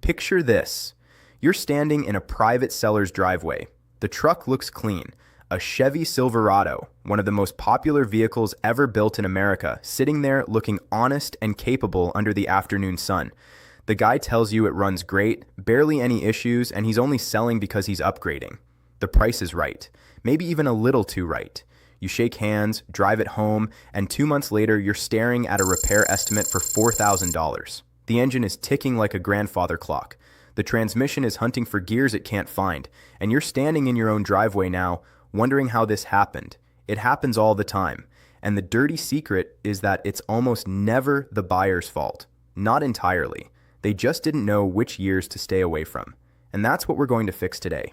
Picture this. You're standing in a private seller's driveway. The truck looks clean. A Chevy Silverado, one of the most popular vehicles ever built in America, sitting there looking honest and capable under the afternoon sun. The guy tells you it runs great, barely any issues, and he's only selling because he's upgrading. The price is right, maybe even a little too right. You shake hands, drive it home, and 2 months later, you're staring at a repair estimate for $4,000. The engine is ticking like a grandfather clock. The transmission is hunting for gears it can't find, and you're standing in your own driveway now, wondering how this happened. It happens all the time, and the dirty secret is that it's almost never the buyer's fault. Not entirely. They just didn't know which years to stay away from. And that's what we're going to fix today.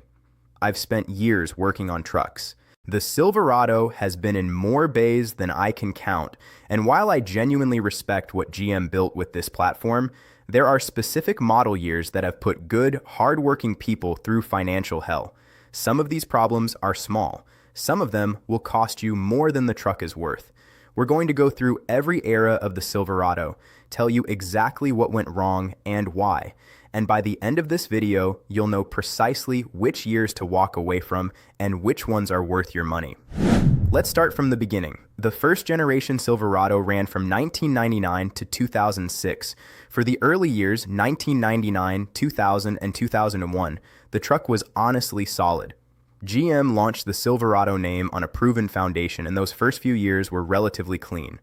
I've spent years working on trucks. The Silverado has been in more bays than I can count, and while I genuinely respect what GM built with this platform, there are specific model years that have put good, hard-working people through financial hell. Some of these problems are small. Some of them will cost you more than the truck is worth. We're going to go through every era of the Silverado, tell you exactly what went wrong and why. And by the end of this video, you'll know precisely which years to walk away from and which ones are worth your money. Let's start from the beginning. The first generation Silverado ran from 1999 to 2006. For the early years, 1999, 2000, and 2001, the truck was honestly solid. GM launched the Silverado name on a proven foundation, and those first few years were relatively clean.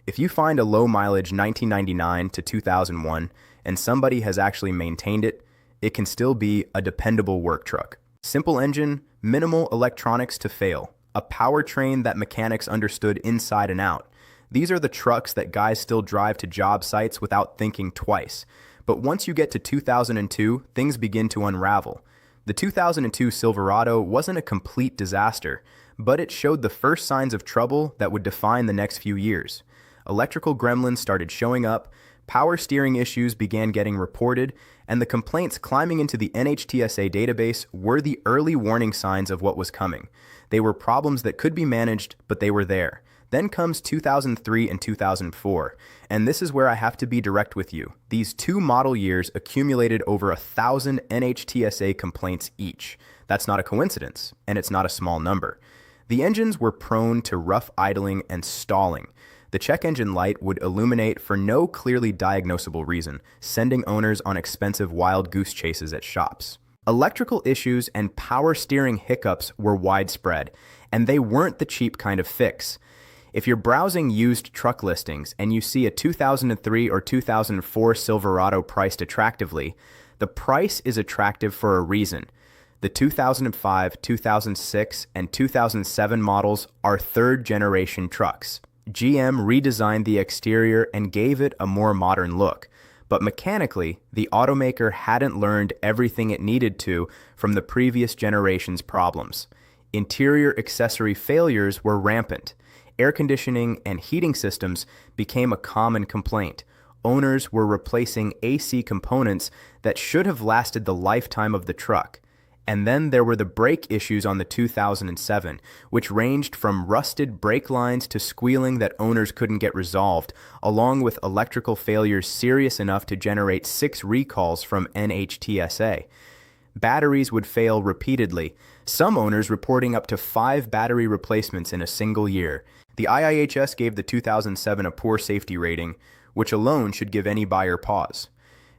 If you find a low mileage 1999 to 2001 and somebody has actually maintained it, it can still be a dependable work truck. Simple engine, minimal electronics to fail, a powertrain that mechanics understood inside and out. These are the trucks that guys still drive to job sites without thinking twice. But once you get to 2002, things begin to unravel. The 2002 Silverado wasn't a complete disaster, but it showed the first signs of trouble that would define the next few years. Electrical gremlins started showing up, power steering issues began getting reported, and the complaints climbing into the NHTSA database were the early warning signs of what was coming. They were problems that could be managed, but they were there. Then comes 2003 and 2004, and this is where I have to be direct with you. These two model years accumulated over 1,000 NHTSA complaints each. That's not a coincidence, and it's not a small number. The engines were prone to rough idling and stalling. The check engine light would illuminate for no clearly diagnosable reason, sending owners on expensive wild goose chases at shops. Electrical issues and power steering hiccups were widespread, and they weren't the cheap kind of fix. If you're browsing used truck listings and you see a 2003 or 2004 Silverado priced attractively, the price is attractive for a reason. The 2005, 2006, and 2007 models are third-generation trucks. GM redesigned the exterior and gave it a more modern look, but mechanically, the automaker hadn't learned everything it needed to from the previous generation's problems. Interior accessory failures were rampant. Air conditioning and heating systems became a common complaint. Owners were replacing AC components that should have lasted the lifetime of the truck. And then there were the brake issues on the 2007, which ranged from rusted brake lines to squealing that owners couldn't get resolved, along with electrical failures serious enough to generate 6 recalls from NHTSA. Batteries would fail repeatedly, some owners reporting up to 5 battery replacements in a single year. The IIHS gave the 2007 a poor safety rating, which alone should give any buyer pause.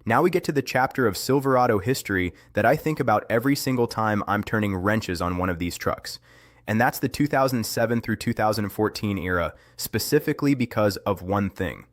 Now we get to the chapter of Silverado history that I think about every single time I'm turning wrenches on one of these trucks. And that's the 2007 through 2014 era, specifically because of one thing: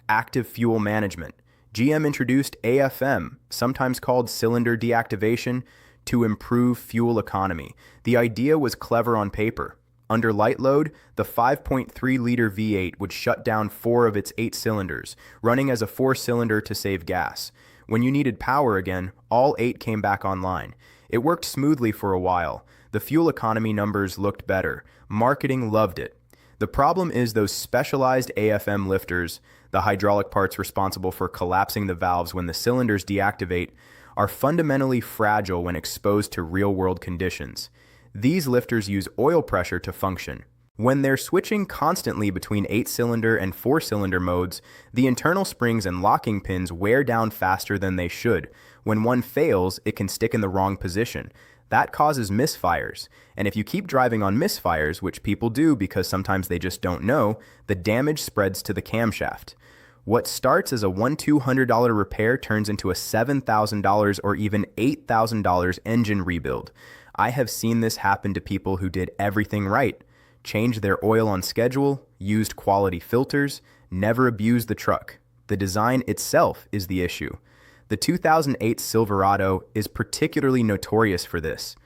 active fuel management. GM introduced AFM, sometimes called cylinder deactivation, to improve fuel economy. The idea was clever on paper. Under light load, the 5.3-liter V8 would shut down 4 of its 8 cylinders, running as a 4-cylinder to save gas. When you needed power again, all 8 came back online. It worked smoothly for a while. The fuel economy numbers looked better. Marketing loved it. The problem is those specialized AFM lifters, the hydraulic parts responsible for collapsing the valves when the cylinders deactivate, are fundamentally fragile when exposed to real-world conditions. These lifters use oil pressure to function. When they're switching constantly between 8-cylinder and 4-cylinder modes, the internal springs and locking pins wear down faster than they should. When one fails, it can stick in the wrong position. That causes misfires, and if you keep driving on misfires, which people do because sometimes they just don't know, the damage spreads to the camshaft. What starts as a $1,200 repair turns into a $7,000 or even $8,000 engine rebuild. I have seen this happen to people who did everything right. Changed their oil on schedule, used quality filters, never abused the truck. The design itself is the issue. The 2008 Silverado is particularly notorious for this.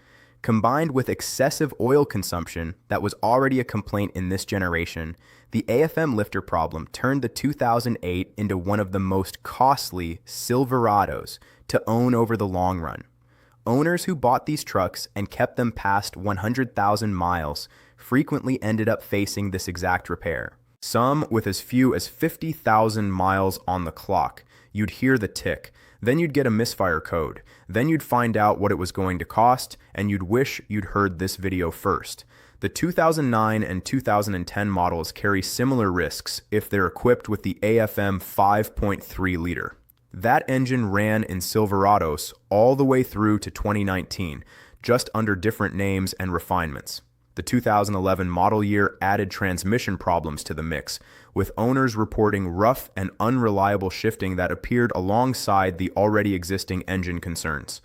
Combined with excessive oil consumption that was already a complaint in this generation, the AFM lifter problem turned the 2008 into one of the most costly Silverados to own over the long run. Owners who bought these trucks and kept them past 100,000 miles frequently ended up facing this exact repair. Some with as few as 50,000 miles on the clock. You'd hear the tick, then you'd get a misfire code, then you'd find out what it was going to cost, and you'd wish you'd heard this video first. The 2009 and 2010 models carry similar risks if they're equipped with the AFM 5.3 liter. That engine ran in Silverados all the way through to 2019, just under different names and refinements. The 2011 model year added transmission problems to the mix, with owners reporting rough and unreliable shifting that appeared alongside the already existing engine concerns.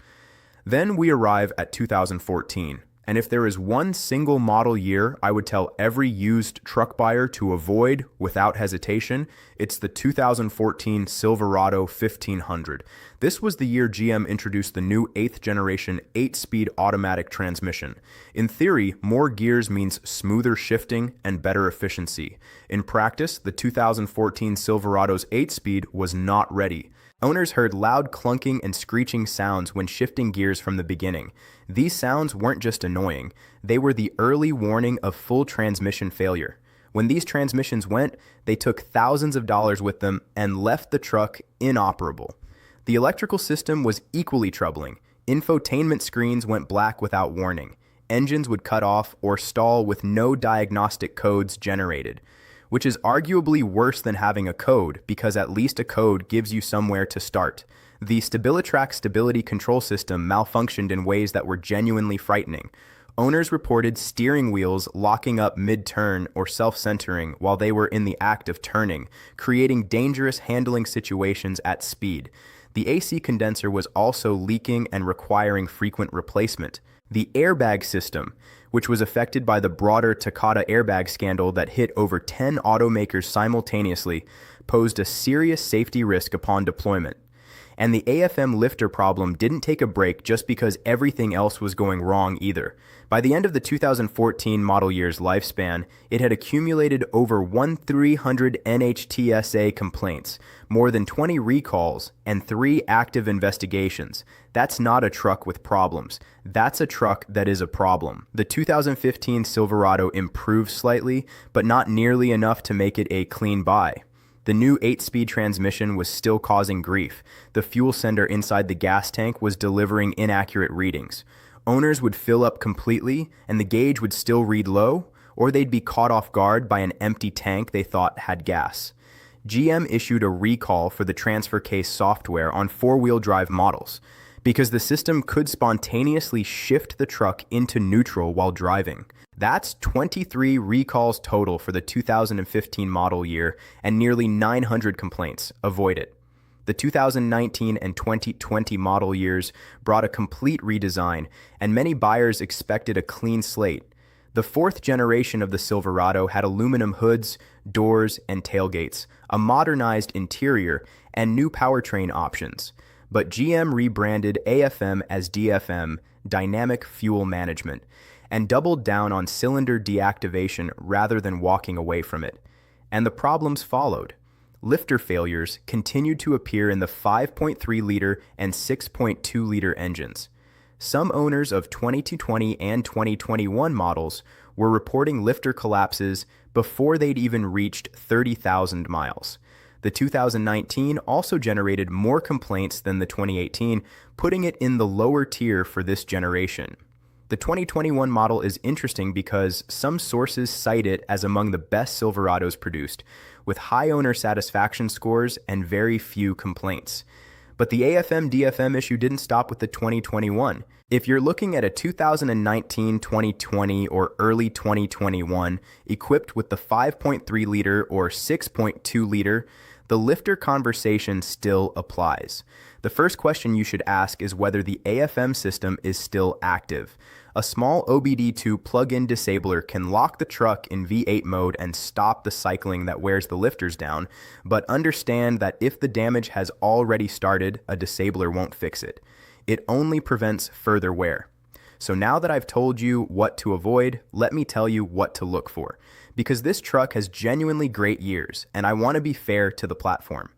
Then we arrive at 2014, and if there is one single model year I would tell every used truck buyer to avoid without hesitation, it's the 2014 Silverado 1500. This was the year GM introduced the new 8th generation 8-speed automatic transmission. In theory, more gears means smoother shifting and better efficiency. In practice, the 2014 Silverado's 8-speed was not ready. Owners heard loud clunking and screeching sounds when shifting gears from the beginning. These sounds weren't just annoying, they were the early warning of full transmission failure. When these transmissions went, they took thousands of dollars with them and left the truck inoperable. The electrical system was equally troubling. Infotainment screens went black without warning. Engines would cut off or stall with no diagnostic codes generated, which is arguably worse than having a code because at least a code gives you somewhere to start. The Stabilitrak stability control system malfunctioned in ways that were genuinely frightening. Owners reported steering wheels locking up mid-turn or self-centering while they were in the act of turning, creating dangerous handling situations at speed. The AC condenser was also leaking and requiring frequent replacement. The airbag system, which was affected by the broader Takata airbag scandal that hit over 10 automakers simultaneously, posed a serious safety risk upon deployment. And the AFM lifter problem didn't take a break just because everything else was going wrong either. By the end of the 2014 model year's lifespan, it had accumulated over 1,300 NHTSA complaints, more than 20 recalls, and 3 active investigations. That's not a truck with problems. That's a truck that is a problem. The 2015 Silverado improved slightly, but not nearly enough to make it a clean buy. The new 8-speed transmission was still causing grief. The fuel sender inside the gas tank was delivering inaccurate readings. Owners would fill up completely, and the gauge would still read low, or they'd be caught off guard by an empty tank they thought had gas. GM issued a recall for the transfer case software on 4-wheel drive models, because the system could spontaneously shift the truck into neutral while driving. That's 23 recalls total for the 2015 model year and nearly 900 complaints. Avoid it. The 2019 and 2020 model years brought a complete redesign, and many buyers expected a clean slate. The 4th generation of the Silverado had aluminum hoods, doors, and tailgates, a modernized interior, and new powertrain options. But GM rebranded AFM as DFM, Dynamic Fuel Management, and doubled down on cylinder deactivation rather than walking away from it. And the problems followed. Lifter failures continued to appear in the 5.3-liter and 6.2-liter engines. Some owners of 2020 and 2021 models were reporting lifter collapses before they'd even reached 30,000 miles. The 2019 also generated more complaints than the 2018, putting it in the lower tier for this generation. The 2021 model is interesting because some sources cite it as among the best Silverados produced, with high owner satisfaction scores and very few complaints. But the AFM-DFM issue didn't stop with the 2021. If you're looking at a 2019, 2020, or early 2021 equipped with the 5.3-liter or 6.2-liter, the lifter conversation still applies. The first question you should ask is whether the AFM system is still active. A small OBD2 plug-in disabler can lock the truck in V8 mode and stop the cycling that wears the lifters down, but understand that if the damage has already started, a disabler won't fix it. It only prevents further wear. So now that I've told you what to avoid, let me tell you what to look for. Because this truck has genuinely great years, and I want to be fair to the platform.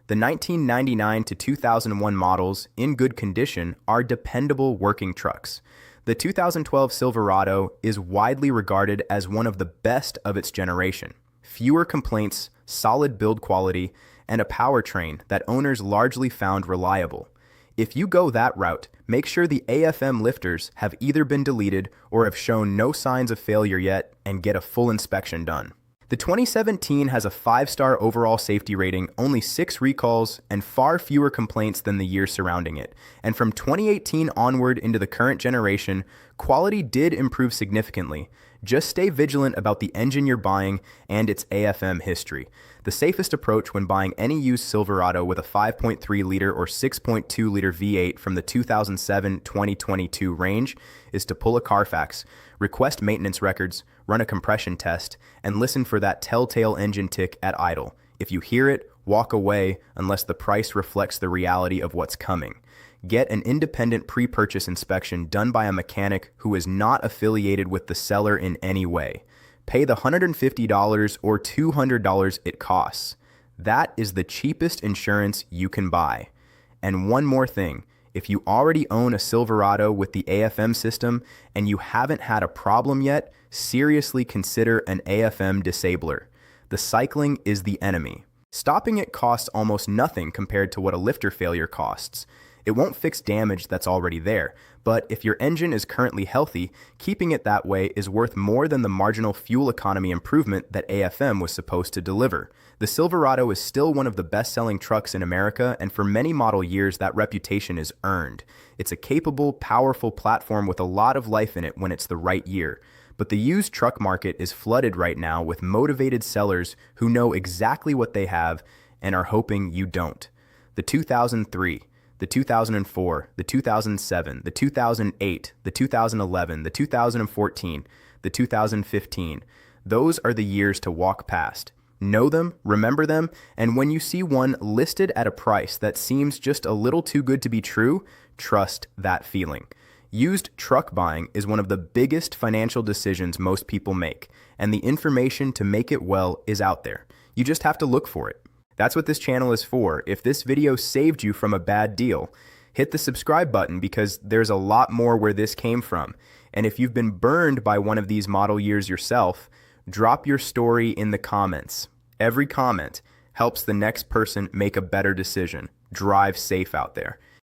The 1999 to 2001 models, in good condition, are dependable working trucks. The 2012 Silverado is widely regarded as one of the best of its generation. Fewer complaints, solid build quality, and a powertrain that owners largely found reliable. If you go that route, make sure the AFM lifters have either been deleted or have shown no signs of failure yet, and get a full inspection done. The 2017 has a 5-star overall safety rating, only 6 recalls, and far fewer complaints than the year surrounding it. And from 2018 onward into the current generation, quality did improve significantly. Just stay vigilant about the engine you're buying and its AFM history. The safest approach when buying any used Silverado with a 5.3-liter or 6.2-liter V8 from the 2007-2022 range is to pull a Carfax, request maintenance records, run a compression test, and listen for that telltale engine tick at idle. If you hear it, walk away unless the price reflects the reality of what's coming. Get an independent pre-purchase inspection done by a mechanic who is not affiliated with the seller in any way. Pay the $150 or $200 it costs. That is the cheapest insurance you can buy. And one more thing, if you already own a Silverado with the AFM system and you haven't had a problem yet, seriously consider an AFM disabler. The cycling is the enemy. Stopping it costs almost nothing compared to what a lifter failure costs. It won't fix damage that's already there, but if your engine is currently healthy, keeping it that way is worth more than the marginal fuel economy improvement that AFM was supposed to deliver. The Silverado is still one of the best-selling trucks in America, and for many model years that reputation is earned. It's a capable, powerful platform with a lot of life in it when it's the right year. But the used truck market is flooded right now with motivated sellers who know exactly what they have and are hoping you don't. The 2003, the 2004, the 2007, the 2008, the 2011, the 2014, the 2015. Those are the years to walk past. Know them, remember them, and when you see one listed at a price that seems just a little too good to be true, trust that feeling. Used truck buying is one of the biggest financial decisions most people make, and the information to make it well is out there. You just have to look for it. That's what this channel is for. If this video saved you from a bad deal, hit the subscribe button because there's a lot more where this came from. And if you've been burned by one of these model years yourself, drop your story in the comments. Every comment helps the next person make a better decision. Drive safe out there.